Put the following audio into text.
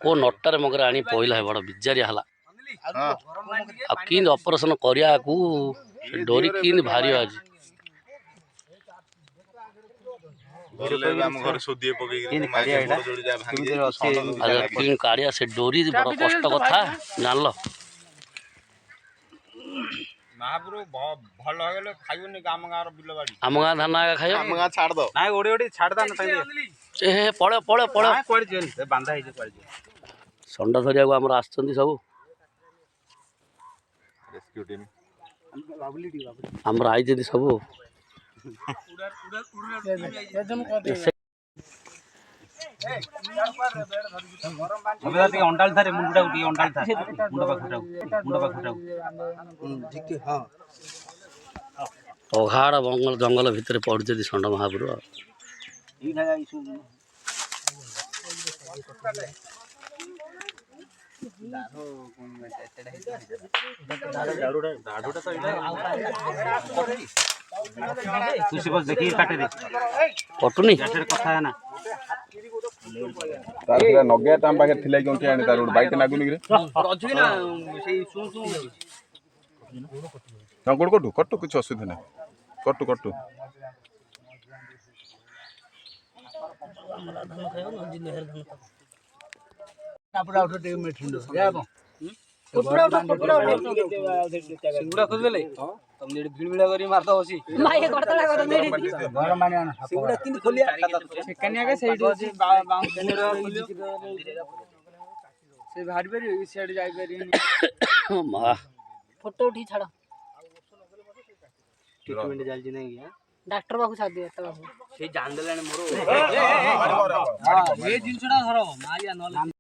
ओ नटारे मगर आनी पइला बड़ बिजारिया हला आ किन ऑपरेशन करिया को डोरी किन भारी आज किन काढ़िया से डोरी बड़ कष्ट कथा जान लो महापुरु भल हो गेले खाइबनी आम गाँव बिल बाड़ी आम गाँ धान आगा खाइयो आम गाँ छाड़ दो नाइ ओडी ओडी छाड़ दा न ए पळे पळे पळे कोइ जेल बांधा हे कोइ जेल संडा धरिया को हमर आछंती सब रेस्क्यू टीम हमर आई जदी सब अंडाल थारे मुंडा उठी अंडाल था मुंडा पाखुटाऊ ठीक हां ओघाड़ बंगल जंगल भितर पड़ जदी षंड महापुर कटुनी कथा है ना तार फिर नगे टाइम पाके थिले कि आनी तार बाइट नागुनी रे रजु ना सेई सु सु ना कटु कटु कुछ असुविधा ना कटु कटु कापड़ा उठो टे मेठिंडो जाबो सिंगुड़ा खोज देले तुम नेडी भीड़ भीड़ करी मारता होसी माय करतला कर नेडी घर माने आना सिंगुड़ा किन खोलिया से कन्या के साइड होसी बाउंस खोलियो से भारी भारी इस साइड जाई करी मां फोटो उठी छाड़ ट्रीटमेंट जालजी नहीं गया डॉक्टर बाबू साथ दे तब से जान देलाने मोरो ए जिंसडा धरो मारिया न